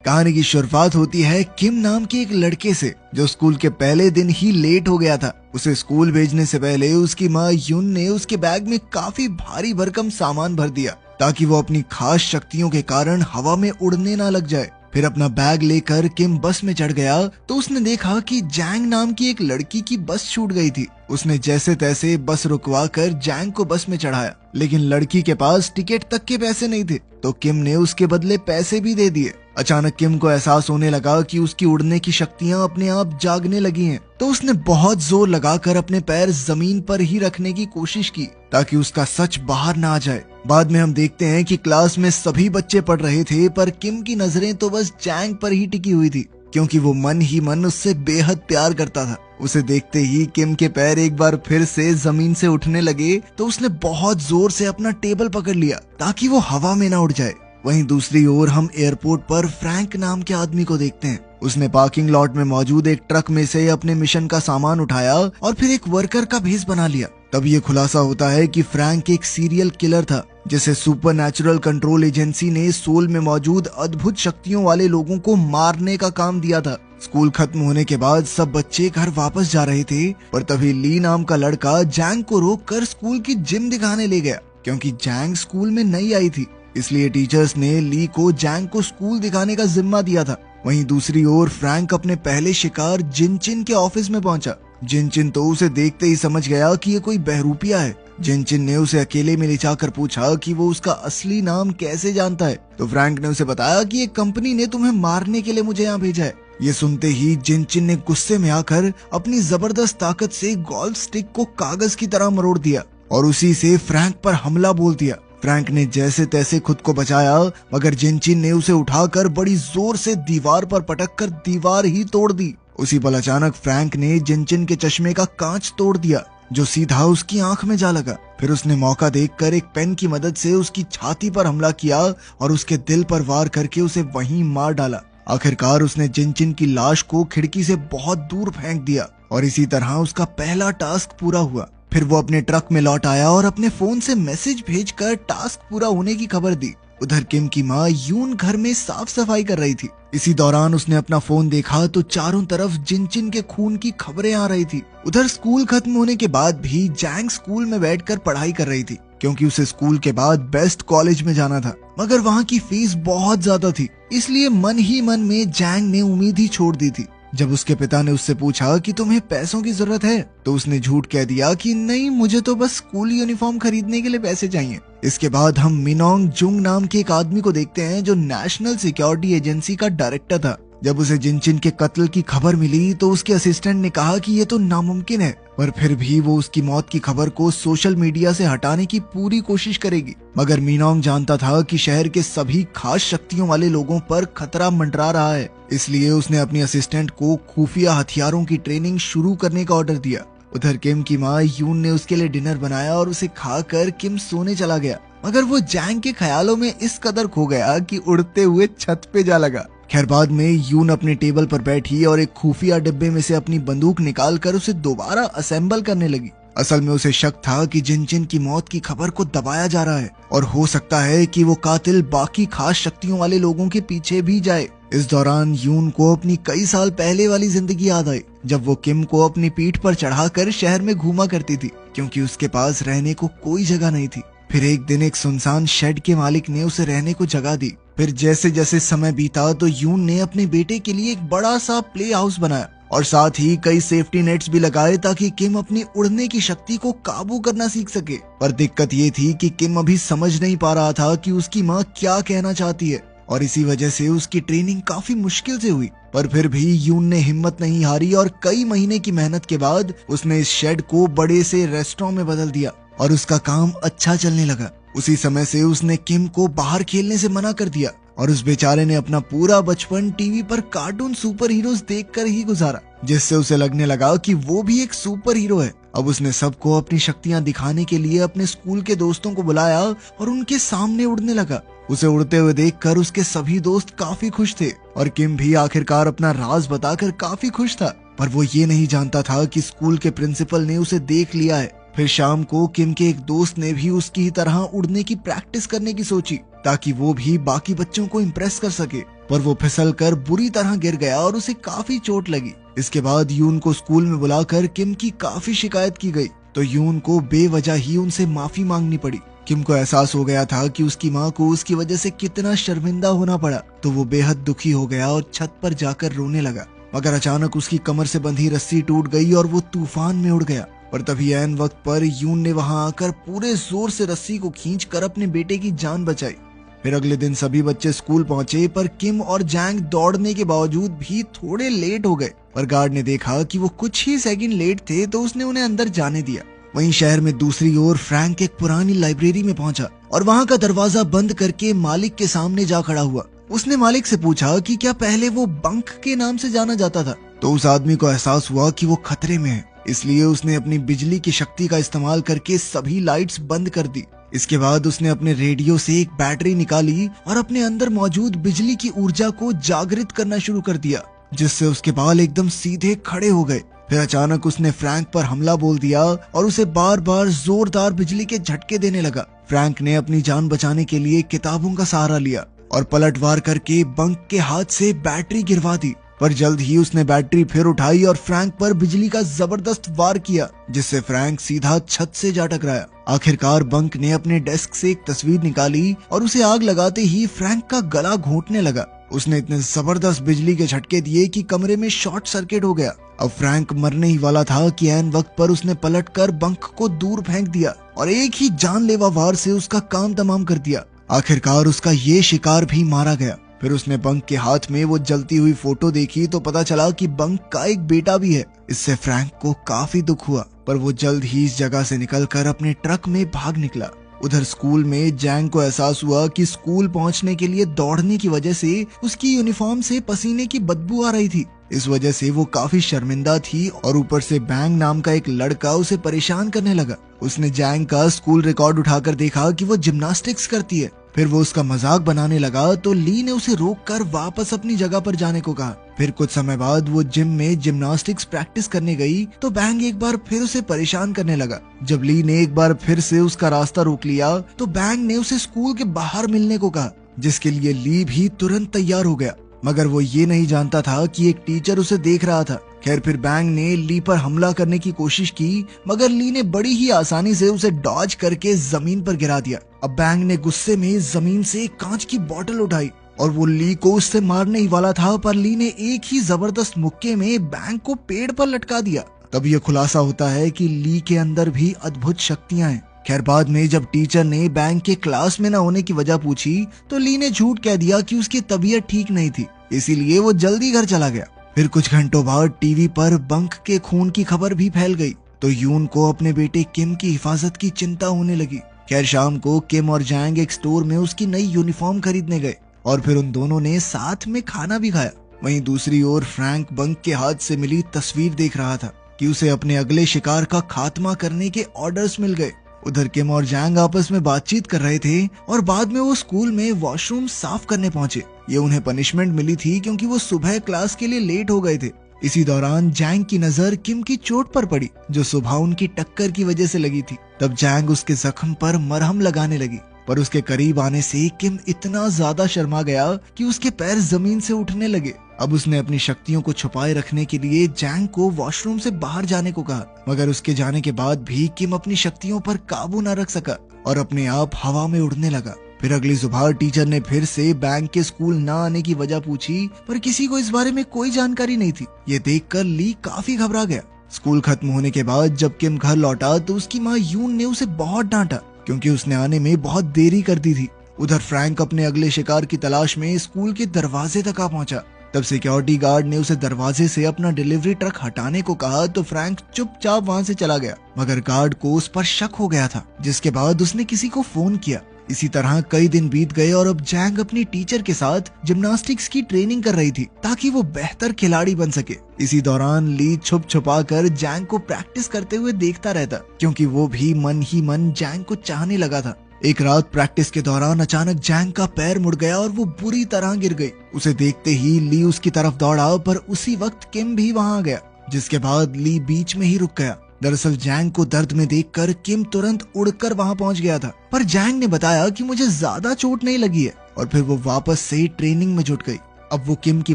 कहानी की शुरुआत होती है किम नाम के एक लड़के से जो स्कूल के पहले दिन ही लेट हो गया था। उसे स्कूल भेजने से पहले उसकी माँ यून ने उसके बैग में काफी भारी भरकम सामान भर दिया ताकि वो अपनी खास शक्तियों के कारण हवा में उड़ने ना लग जाए। फिर अपना बैग लेकर किम बस में चढ़ गया तो उसने देखा कि जैंग नाम की एक लड़की की बस छूट गई थी। उसने जैसे तैसे बस रुकवा कर जैंग को बस में चढ़ाया, लेकिन लड़की के पास टिकट तक के पैसे नहीं थे तो किम ने उसके बदले पैसे भी दे दिए। अचानक किम को एहसास होने लगा कि उसकी उड़ने की शक्तियां अपने आप जागने लगी हैं, तो उसने बहुत जोर लगाकर अपने पैर जमीन पर ही रखने की कोशिश की ताकि उसका सच बाहर ना आ जाए। बाद में हम देखते हैं कि क्लास में सभी बच्चे पढ़ रहे थे पर किम की नजरें तो बस जैंग पर ही टिकी हुई थी क्योंकि वो मन ही मन उससे बेहद प्यार करता था। उसे देखते ही किम के पैर एक बार फिर से जमीन से उठने लगे तो उसने बहुत जोर से अपना टेबल पकड़ लिया ताकि वो हवा में ना उड़ जाए। वहीं दूसरी ओर हम एयरपोर्ट पर फ्रैंक नाम के आदमी को देखते हैं। उसने पार्किंग लॉट में मौजूद एक ट्रक में से अपने मिशन का सामान उठाया और फिर एक वर्कर का भेस बना लिया। तब ये खुलासा होता है कि फ्रैंक एक सीरियल किलर था जिसे सुपरनैचुरल कंट्रोल एजेंसी ने सोल में मौजूद अद्भुत शक्तियों वाले लोगों को मारने का काम दिया था। स्कूल खत्म होने के बाद सब बच्चे घर वापस जा रहे थे पर तभी ली नाम का लड़का जैंग को रोककर स्कूल की जिम दिखाने ले गया। क्योंकि जैंग स्कूल में नई आई थी इसलिए टीचर्स ने ली को जैंग को स्कूल दिखाने का जिम्मा दिया था। वहीं दूसरी ओर फ्रैंक अपने पहले शिकार जिनचिन के ऑफिस में पहुंचा। जिनचिन तो उसे देखते ही समझ गया कि ये कोई बहरूपिया है। जिनचिन ने उसे अकेले में ले जाकर पूछा कि वो उसका असली नाम कैसे जानता है, तो फ्रैंक ने उसे बताया कि एक कंपनी ने तुम्हें मारने के लिए मुझे यहाँ भेजा है। ये सुनते ही जिनचिन ने गुस्से में आकर अपनी जबरदस्त ताकत से गोल्फ स्टिक को कागज की तरह मरोड़ दिया और उसी से फ्रैंक पर हमला बोल दिया। फ्रैंक ने जैसे तैसे खुद को बचाया मगर जिनचिन ने उसे उठाकर बड़ी जोर से दीवार पर पटककर दीवार ही तोड़ दी। उसी पल अचानक फ्रैंक ने जिनचिन के चश्मे का कांच तोड़ दिया जो सीधा उसकी आंख में जा लगा। फिर उसने मौका देखकर एक पेन की मदद से उसकी छाती पर हमला किया और उसके दिल पर वार करके उसे वहीं मार डाला। आखिरकार उसने जिनचिन की लाश को खिड़की से बहुत दूर फेंक दिया और इसी तरह उसका पहला टास्क पूरा हुआ। फिर वो अपने ट्रक में लौट आया और अपने फोन से मैसेज भेजकर टास्क पूरा होने की खबर दी। उधर किम की माँ यून घर में साफ सफाई कर रही थी। इसी दौरान उसने अपना फोन देखा तो चारों तरफ जिनचिन के खून की खबरें आ रही थी। उधर स्कूल खत्म होने के बाद भी जैंग स्कूल में बैठकर पढ़ाई कर रही थी क्योंकि उसे स्कूल के बाद बेस्ट कॉलेज में जाना था मगर वहाँ की फीस बहुत ज्यादा थी, इसलिए मन ही मन में जैंग ने उम्मीद ही छोड़ दी थी। जब उसके पिता ने उससे पूछा कि तुम्हें पैसों की जरूरत है तो उसने झूठ कह दिया कि नहीं, मुझे तो बस स्कूल यूनिफॉर्म खरीदने के लिए पैसे चाहिए। इसके बाद हम मिनोंग जुंग नाम के एक आदमी को देखते हैं जो नेशनल सिक्योरिटी एजेंसी का डायरेक्टर था। जब उसे जिनचिन के कत्ल की खबर मिली तो उसके असिस्टेंट ने कहा कि ये तो नामुमकिन है, पर फिर भी वो उसकी मौत की खबर को सोशल मीडिया से हटाने की पूरी कोशिश करेगी। मगर मिनोंग जानता था कि शहर के सभी खास शक्तियों वाले लोगों पर खतरा मंडरा रहा है, इसलिए उसने अपनी असिस्टेंट को खुफिया हथियारों की ट्रेनिंग शुरू करने का ऑर्डर दिया। उधर किम की माँ यून ने उसके लिए डिनर बनाया और उसे खाकर किम सोने चला गया मगर वो जैंग के ख्यालों में इस कदर खो गया कि उड़ते हुए छत पे जा लगा। खैर बाद में यून अपने टेबल पर बैठी और एक खुफिया डिब्बे में से अपनी बंदूक निकालकर उसे दोबारा असेंबल करने लगी। असल में उसे शक था कि जिनचिन की मौत की खबर को दबाया जा रहा है और हो सकता है कि वो कातिल बाकी खास शक्तियों वाले लोगों के पीछे भी जाए। इस दौरान यून को अपनी कई साल पहले वाली जिंदगी याद आई जब वो किम को अपनी पीठ पर चढ़ाकर शहर में घूमा करती थी क्योंकि उसके पास रहने को कोई जगह नहीं थी। फिर एक दिन एक सुनसान शेड के मालिक ने उसे रहने को जगह दी। फिर जैसे जैसे समय बीता तो यून ने अपने बेटे के लिए एक बड़ा सा प्ले हाउस बनाया और साथ ही कई सेफ्टी नेट्स भी लगाए ताकि किम अपनी उड़ने की शक्ति को काबू करना सीख सके। पर दिक्कत ये थी कि किम अभी समझ नहीं पा रहा था कि उसकी माँ क्या कहना चाहती है और इसी वजह से उसकी ट्रेनिंग काफी मुश्किल से हुई। पर फिर भी यून ने हिम्मत नहीं हारी और कई महीने की मेहनत के बाद उसने इस शेड को बड़े से रेस्टोरेंट में बदल दिया और उसका काम अच्छा चलने लगा। उसी समय से उसने किम को बाहर खेलने से मना कर दिया और उस बेचारे ने अपना पूरा बचपन टीवी पर कार्टून सुपर हीरोज देखकर ही गुजारा, जिससे उसे लगने लगा कि वो भी एक सुपर हीरो है। अब उसने सबको अपनी शक्तियां दिखाने के लिए अपने स्कूल के दोस्तों को बुलाया और उनके सामने उड़ने लगा। उसे उड़ते हुए देखकर उसके सभी दोस्त काफी खुश थे और किम भी आखिरकार अपना राज बताकर काफी खुश था। पर वो ये नहीं जानता था कि स्कूल के प्रिंसिपल ने उसे देख लिया है। फिर शाम को किम के एक दोस्त ने भी उसकी तरह उड़ने की प्रैक्टिस करने की सोची ताकि वो भी बाकी बच्चों को इम्प्रेस कर सके। पर वो फिसल कर बुरी तरह गिर गया और उसे काफी चोट लगी। इसके बाद यून को स्कूल में बुलाकर किम की काफी शिकायत की गई, तो यून को बेवजह ही उनसे माफी मांगनी पड़ी। किम को एहसास हो गया था कि उसकी माँ को उसकी वजह से कितना शर्मिंदा होना पड़ा, तो वो बेहद दुखी हो गया और छत पर जाकर रोने लगा। मगर अचानक उसकी कमर से बंधी रस्सी टूट गई और वो तूफान में उड़ गया। पर तभी ऐन वक्त पर यून ने वहां आकर पूरे जोर से रस्सी को खींचकर अपने बेटे की जान बचाई। फिर अगले दिन सभी बच्चे स्कूल पहुंचे, पर किम और जैंग दौड़ने के बावजूद भी थोड़े लेट हो गए। पर गार्ड ने देखा कि वो कुछ ही सेकंड लेट थे, तो उसने उन्हें अंदर जाने दिया। वहीं शहर में दूसरी ओर फ्रैंक एक पुरानी लाइब्रेरी में पहुंचा और वहां का दरवाजा बंद करके मालिक के सामने जा खड़ा हुआ। उसने मालिक से पूछा कि क्या पहले वो बंक के नाम से जाना जाता था। तो उस आदमी को एहसास हुआ कि वो खतरे में है, इसलिए उसने अपनी बिजली की शक्ति का इस्तेमाल करके सभी लाइट्स बंद कर दी। इसके बाद उसने अपने रेडियो से एक बैटरी निकाली और अपने अंदर मौजूद बिजली की ऊर्जा को जागृत करना शुरू कर दिया, जिससे उसके बाल एकदम सीधे खड़े हो गए। फिर अचानक उसने फ्रैंक पर हमला बोल दिया और उसे बार बार जोरदार बिजली के झटके देने लगा। फ्रैंक ने अपनी जान बचाने के लिए किताबों का सहारा लिया और पलटवार करके बंक के हाथ से बैटरी गिरवा दी। पर जल्द ही उसने बैटरी फिर उठाई और फ्रैंक पर बिजली का जबरदस्त वार किया, जिससे फ्रैंक सीधा छत से जा टकराया। आखिरकार बंक ने अपने डेस्क से एक तस्वीर निकाली और उसे आग लगाते ही फ्रैंक का गला घोंटने लगा। उसने इतने जबरदस्त बिजली के झटके दिए कि कमरे में शॉर्ट सर्किट हो गया। अब फ्रैंक मरने ही वाला था कि ऐन वक्त पर उसने पलटकर बंक को दूर फेंक दिया और एक ही जानलेवा वार से उसका काम तमाम कर दिया। आखिरकार उसका ये शिकार भी मारा गया। फिर उसने बंक के हाथ में वो जलती हुई फोटो देखी, तो पता चला कि बंक का एक बेटा भी है। इससे फ्रैंक को काफी दुख हुआ, पर वो जल्द ही इस जगह से निकलकर अपने ट्रक में भाग निकला। उधर स्कूल में जैंग को एहसास हुआ कि स्कूल पहुंचने के लिए दौड़ने की वजह से उसकी यूनिफॉर्म से पसीने की बदबू आ रही थी। इस वजह से वो काफी शर्मिंदा थी और ऊपर से बैंग नाम का एक लड़का उसे परेशान करने लगा। उसने जैंग का स्कूल रिकॉर्ड उठाकर देखा कि वो जिम्नास्टिक्स करती है। फिर वो उसका मजाक बनाने लगा, तो ली ने उसे रोककर वापस अपनी जगह पर जाने को कहा। फिर कुछ समय बाद वो जिम में जिम्नास्टिक्स प्रैक्टिस करने गई, तो बैंग एक बार फिर उसे परेशान करने लगा। जब ली ने एक बार फिर से उसका रास्ता रोक लिया, तो बैंग ने उसे स्कूल के बाहर मिलने को कहा, जिसके लिए ली भी तुरंत तैयार हो गया। मगर वो ये नहीं जानता था कि एक टीचर उसे देख रहा था। खैर, फिर बैंग ने ली पर हमला करने की कोशिश की, मगर ली ने बड़ी ही आसानी से उसे डॉज करके जमीन पर गिरा दिया। अब बैंग ने गुस्से में जमीन से कांच की बोतल उठाई और वो ली को उससे मारने ही वाला था, पर ली ने एक ही जबरदस्त मुक्के में बैंग को पेड़ पर लटका दिया। तब यह खुलासा होता है कि ली के अंदर भी अद्भुत शक्तियां हैं। खैर, बाद में जब टीचर ने बैंग के क्लास में न होने की वजह पूछी, तो ली ने झूठ कह दिया कि उसकी तबीयत ठीक नहीं थी, इसीलिए वो जल्दी घर चला गया। फिर कुछ घंटों बाद टीवी पर बंक के खून की खबर भी फैल गई, तो यून को अपने बेटे किम की हिफाजत की चिंता होने लगी। खैर, शाम को किम और जैंग एक स्टोर में उसकी नई यूनिफॉर्म खरीदने गए और फिर उन दोनों ने साथ में खाना भी खाया। वहीं दूसरी ओर फ्रैंक बंक के हाथ से मिली तस्वीर देख रहा था कि उसे अपने अगले शिकार का खात्मा करने के ऑर्डर्स मिल गए। उधर किम और जैंग आपस में बातचीत कर रहे थे और बाद में वो स्कूल में वॉशरूम साफ करने पहुंचे। ये उन्हें पनिशमेंट मिली थी क्योंकि वो सुबह क्लास के लिए लेट हो गए थे। इसी दौरान जैंग की नजर किम की चोट पर पड़ी, जो सुबह उनकी टक्कर की वजह से लगी थी। तब जैंग उसके जख्म पर मरहम लगाने लगी, पर उसके करीब आने से किम इतना ज्यादा शर्मा गया कि उसके पैर जमीन से उठने लगे। अब उसने अपनी शक्तियों को छुपाए रखने के लिए जैंग को वॉशरूम से बाहर जाने को कहा, मगर उसके जाने के बाद भी किम अपनी शक्तियों पर काबू न रख सका और अपने आप हवा में उड़ने लगा। फिर अगली सुबह टीचर ने फिर से बैंग के स्कूल न आने की वजह पूछी, पर किसी को इस बारे में कोई जानकारी नहीं थी। ये देखकर ली काफी घबरा गया। स्कूल खत्म होने के बाद जब किम घर लौटा, तो उसकी माँ यून ने उसे बहुत डांटा क्योंकि उसने आने में बहुत देरी कर दी थी। उधर फ्रैंक अपने अगले शिकार की तलाश में स्कूल के दरवाजे तक आ पहुंचा। तब सिक्योरिटी गार्ड ने उसे दरवाजे से अपना डिलीवरी ट्रक हटाने को कहा, तो फ्रैंक चुपचाप वहां से चला गया। मगर गार्ड को उस पर शक हो गया था, जिसके बाद उसने किसी को फोन किया। इसी तरह कई दिन बीत गए और अब जैंग अपनी टीचर के साथ जिम्नास्टिक्स की ट्रेनिंग कर रही थी ताकि वो बेहतर खिलाड़ी बन सके। इसी दौरान ली छुप छुपा कर जैंग को प्रैक्टिस करते हुए देखता रहता, क्योंकि वो भी मन ही मन जैंग को चाहने लगा था। एक रात प्रैक्टिस के दौरान अचानक जैंग का पैर मुड़ गया और वो बुरी तरह गिर गई। उसे देखते ही ली उसकी तरफ दौड़ा, पर उसी वक्त किम भी वहां आ गया, जिसके बाद ली बीच में ही रुक गया। दरअसल जैंग को दर्द में देखकर किम तुरंत उड़कर वहां पहुंच गया था, पर जैंग ने बताया कि मुझे ज्यादा चोट नहीं लगी है, और फिर वो वापस से ट्रेनिंग में जुट गई। अब वो किम की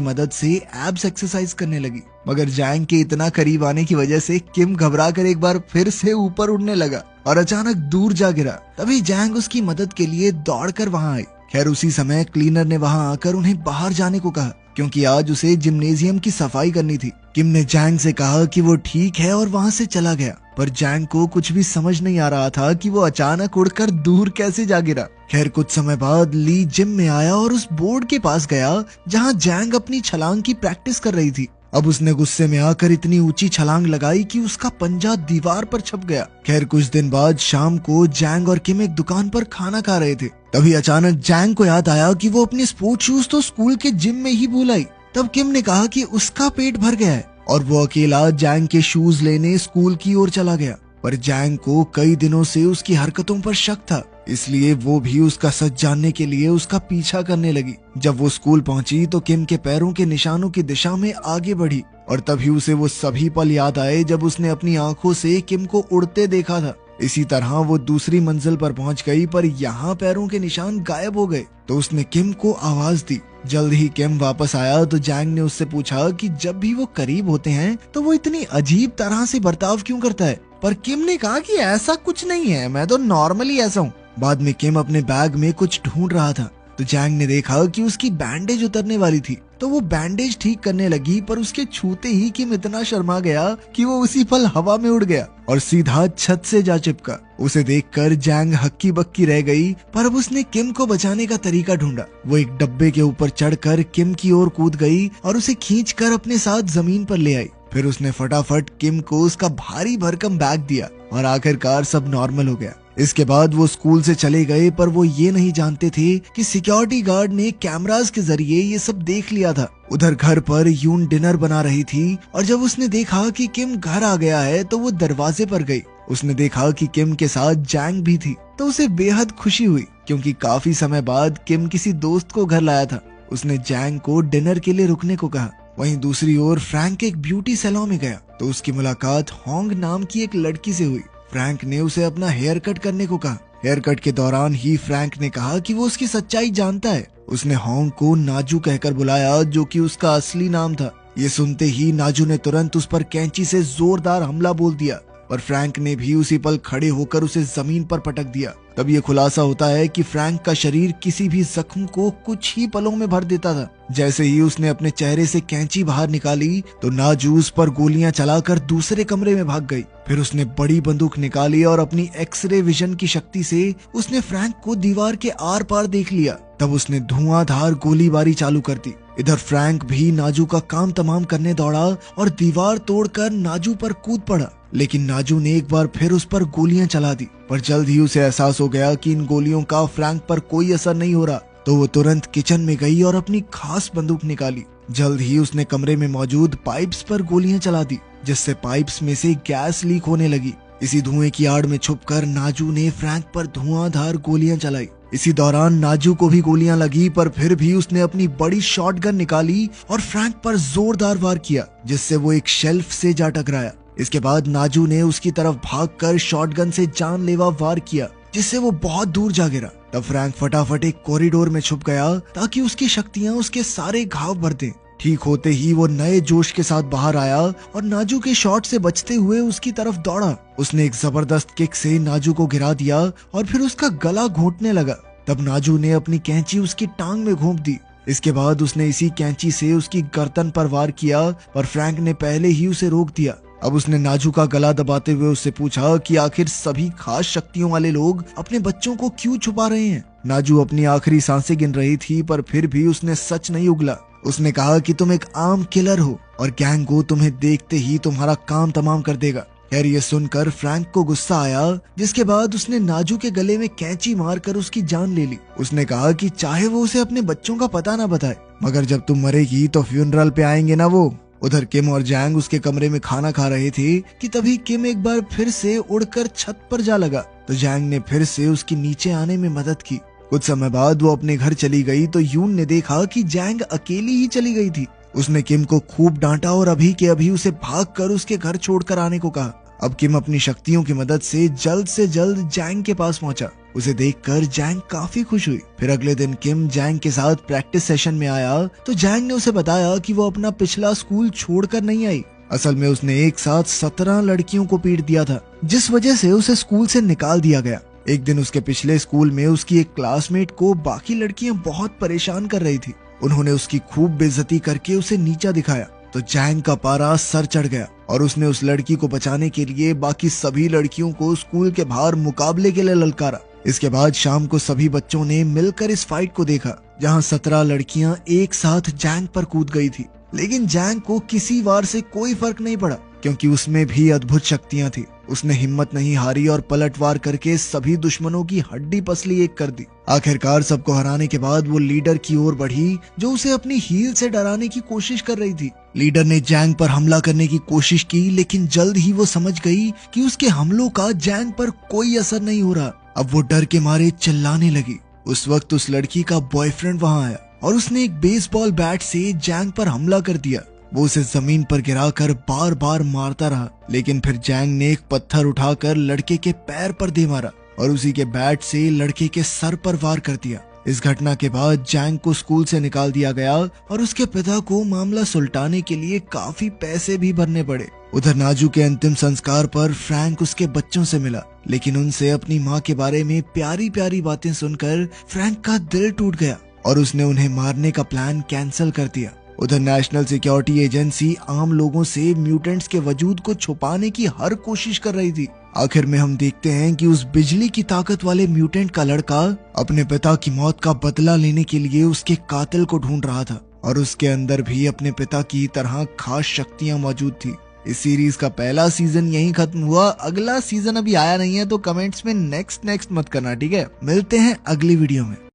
मदद से एब्स एक्सरसाइज करने लगी, मगर जैंग के इतना करीब आने की वजह से किम घबरा कर एक बार फिर से ऊपर उड़ने लगा और अचानक दूर जा गिरा। तभी जैंग उसकी मदद के लिए दौड़कर वहां आई। खैर उसी समय क्लीनर ने वहां आकर उन्हें बाहर जाने को कहा, क्योंकि आज उसे जिम्नेजियम की सफाई करनी थी। किम ने जैंग से कहा कि वो ठीक है और वहां से चला गया, पर जैंग को कुछ भी समझ नहीं आ रहा था कि वो अचानक उड़कर दूर कैसे जा गिरा। खैर कुछ समय बाद ली जिम में आया और उस बोर्ड के पास गया जहां जैंग अपनी छलांग की प्रैक्टिस कर रही थी। अब उसने गुस्से में आकर इतनी ऊंची छलांग लगाई कि उसका पंजा दीवार पर छप गया। खैर कुछ दिन बाद शाम को जैंग और किम एक दुकान पर खाना खा रहे थे। तभी अचानक जैंग को याद आया कि वो अपने स्पोर्ट्स शूज तो स्कूल के जिम में ही भूल आई। तब किम ने कहा कि उसका पेट भर गया है और वो अकेला जैंग के शूज लेने स्कूल की ओर चला गया। पर जैंग को कई दिनों से उसकी हरकतों पर शक था, इसलिए वो भी उसका सच जानने के लिए उसका पीछा करने लगी। जब वो स्कूल पहुंची तो किम के पैरों के निशानों की दिशा में आगे बढ़ी और तभी उसे वो सभी पल याद आए जब उसने अपनी आंखों से किम को उड़ते देखा था। इसी तरह वो दूसरी मंजिल पर पहुंच गई, पर यहाँ पैरों के निशान गायब हो गए। तो उसने किम को आवाज दी। जल्द ही किम वापस आया तो जैंग ने उससे पूछा कि जब भी वो करीब होते हैं तो वो इतनी अजीब तरह से बर्ताव क्यों करता है। पर किम ने कहा कि ऐसा कुछ नहीं है, मैं तो नॉर्मली ऐसा हूँ। बाद में किम अपने बैग में कुछ ढूंढ रहा था तो जैंग ने देखा कि उसकी बैंडेज उतरने वाली थी, तो वो बैंडेज ठीक करने लगी, पर उसके छूते ही किम इतना शर्मा गया कि वो उसी पल हवा में उड़ गया और सीधा छत से जा चिपका। उसे देखकर जैंग हक्की बक्की रह गई, पर अब उसने किम को बचाने का तरीका ढूंढा। वो एक डब्बे के ऊपर चढ़कर किम की ओर कूद गई और उसे खींचकर अपने साथ जमीन पर ले आई। फिर उसने फटाफट किम को उसका भारी भरकम बैग दिया और आखिरकार सब नॉर्मल हो गया। इसके बाद वो स्कूल से चले गए, पर वो ये नहीं जानते थे कि सिक्योरिटी गार्ड ने कैमरास के जरिए ये सब देख लिया था। उधर घर पर यून डिनर बना रही थी और जब उसने देखा कि किम घर आ गया है तो वो दरवाजे पर गई। उसने देखा कि किम के साथ जैंग भी थी, तो उसे बेहद खुशी हुई, क्योंकि काफी समय बाद किम किसी दोस्त को घर लाया था। उसने जैंग को डिनर के लिए रुकने को कहा। वहीं दूसरी ओर फ्रैंक एक ब्यूटी सैलून में गया तो उसकी मुलाकात होंग नाम की एक लड़की से हुई। फ्रैंक ने उसे अपना हेयर कट करने को कहा। हेयर कट के दौरान ही फ्रैंक ने कहा कि वो उसकी सच्चाई जानता है। उसने होंग को नाजू कहकर बुलाया, जो कि उसका असली नाम था। ये सुनते ही नाजू ने तुरंत उस पर कैंची से जोरदार हमला बोल दिया, पर फ्रैंक ने भी उसी पल खड़े होकर उसे जमीन पर पटक दिया। तब ये खुलासा होता है कि फ्रैंक का शरीर किसी भी जख्म को कुछ ही पलों में भर देता था। जैसे ही उसने अपने चेहरे से कैंची बाहर निकाली तो नाजू उस पर गोलियां चलाकर दूसरे कमरे में भाग गई। फिर उसने बड़ी बंदूक निकाली और अपनी एक्सरे विजन की शक्ति से उसने फ्रैंक को दीवार के आर पार देख लिया। तब उसने धुआंधार गोलीबारी चालू कर दी। इधर फ्रैंक भी नाजू का काम तमाम करने दौड़ा और दीवार तोड़कर नाजू पर कूद पड़ा, लेकिन नाजू ने एक बार फिर उस पर गोलियां चला दी। पर जल्द ही उसे एहसास हो गया कि इन गोलियों का फ्रैंक पर कोई असर नहीं हो रहा, तो वो तुरंत किचन में गई और अपनी खास बंदूक निकाली। जल्द ही उसने कमरे में मौजूद पाइप्स पर गोलियां चला दी, जिससे पाइप्स में से गैस लीक होने लगी। इसी धुएं की आड़ में छुपकर नाजू ने फ्रैंक पर धुआंधार गोलियां चलाई। इसी दौरान नाजू को भी गोलियां लगी, पर फिर भी उसने अपनी बड़ी शॉटगन निकाली और फ्रैंक पर जोरदार वार किया, जिससे वो एक शेल्फ से जा टकराया। इसके बाद नाजू ने उसकी तरफ भागकर शॉटगन से जानलेवा वार किया, जिससे वो बहुत दूर जा गिरा। तब फ्रैंक फटाफट एक कॉरिडोर में छुप गया ताकि उसकी शक्तियां उसके सारे घाव भर दें। ठीक होते ही वो नए जोश के साथ बाहर आया और नाजू के शॉट से बचते हुए उसकी तरफ दौड़ा। उसने एक जबरदस्त किक से नाजू को गिरा दिया और फिर उसका गला घोंटने लगा। तब नाजू ने अपनी कैंची उसकी टांग में घोंप दी। इसके बाद उसने इसी कैंची से उसकी गर्दन पर वार किया, पर फ्रैंक ने पहले ही उसे रोक दिया। अब उसने नाजू का गला दबाते हुए उससे पूछा कि आखिर सभी खास शक्तियों वाले लोग अपने बच्चों को क्यों छुपा रहे हैं। नाजू अपनी आखिरी सांसें गिन रही थी, पर फिर भी उसने सच नहीं उगला। उसने कहा कि तुम एक आम किलर हो और गैंगो तुम्हें देखते ही तुम्हारा काम तमाम कर देगा। खैर ये सुनकर फ्रैंक को गुस्सा आया, जिसके बाद उसने नाजू के गले में कैंची मारकर उसकी जान ले ली। उसने कहा कि चाहे वो उसे अपने बच्चों का पता ना बताए, मगर जब तुम मरेगी तो फ्यूनरल पे आएंगे ना वो। उधर किम और जैंग उसके कमरे में खाना खा रहे थे कि तभी किम एक बार फिर से उड़कर छत पर जा लगा, तो जैंग ने फिर से उसकी नीचे आने में मदद की। कुछ समय बाद वो अपने घर चली गई तो यून ने देखा कि जैंग अकेली ही चली गई थी। उसने किम को खूब डांटा और अभी के अभी उसे भागकर उसके घर छोड़कर आने को कहा। अब किम अपनी शक्तियों की मदद से जल्द जैंग के पास पहुंचा। उसे देखकर जैंग काफी खुश हुई। फिर अगले दिन किम जैंग के साथ प्रैक्टिस सेशन में आया तो जैंग ने उसे बताया कि वो अपना पिछला स्कूल छोड़कर नहीं आई। असल में उसने एक साथ 17 लड़कियों को पीट दिया था, जिस वजह से उसे स्कूल से निकाल दिया गया। एक दिन उसके पिछले स्कूल में उसकी एक क्लासमेट को बाकी लड़कियां बहुत परेशान कर रही थी। उन्होंने उसकी खूब बेइज्जती करके उसे नीचा दिखाया तो जैंग का पारा सर चढ़ गया और उसने उस लड़की को बचाने के लिए बाकी सभी लड़कियों को स्कूल के बाहर मुकाबले के लिए ललकारा। इसके बाद शाम को सभी बच्चों ने मिलकर इस फाइट को देखा, जहां 17 लड़कियां एक साथ जैंग पर कूद गई थी। लेकिन जैंग को किसी वार से कोई फर्क नहीं पड़ा, क्योंकि उसमें भी अद्भुत शक्तियां थी। उसने हिम्मत नहीं हारी और पलटवार करके सभी दुश्मनों की हड्डी पसली एक कर दी। आखिरकार सबको हराने के बाद वो लीडर की ओर बढ़ी, जो उसे अपनी हील से डराने की कोशिश कर रही थी। लीडर ने जैंग पर हमला करने की कोशिश की, लेकिन जल्द ही वो समझ गई कि उसके हमलों का जैंग पर कोई असर नहीं हो रहा। अब वो डर के मारे चिल्लाने लगी। उस वक्त उस लड़की का बॉयफ्रेंड वहां आया और उसने एक बेसबॉल बैट से जैंग पर हमला कर दिया। वो उसे जमीन पर गिराकर बार बार मारता रहा, लेकिन फिर जैंग ने एक पत्थर उठाकर लड़के के पैर पर दे मारा और उसी के बैट से लड़के के सर पर वार कर दिया। इस घटना के बाद जैंग को स्कूल से निकाल दिया गया और उसके पिता को मामला सुलटाने के लिए काफी पैसे भी भरने पड़े। उधर नाजू के अंतिम संस्कार पर फ्रैंक उसके बच्चों से मिला, लेकिन उनसे अपनी माँ के बारे में प्यारी प्यारी बातें सुनकर फ्रैंक का दिल टूट गया और उसने उन्हें मारने का प्लान कैंसिल कर दिया। उधर नेशनल सिक्योरिटी एजेंसी आम लोगों से म्यूटेंट्स के वजूद को छुपाने की हर कोशिश कर रही थी। आखिर में हम देखते हैं कि उस बिजली की ताकत वाले म्यूटेंट का लड़का अपने पिता की मौत का बदला लेने के लिए उसके कातिल को ढूंढ रहा था और उसके अंदर भी अपने पिता की तरह खास शक्तियां मौजूद थी। इस सीरीज का पहला सीजन यहीं खत्म हुआ। अगला सीजन अभी आया नहीं है, तो कमेंट्स में नेक्स्ट मत करना, ठीक है? मिलते हैं अगली वीडियो में।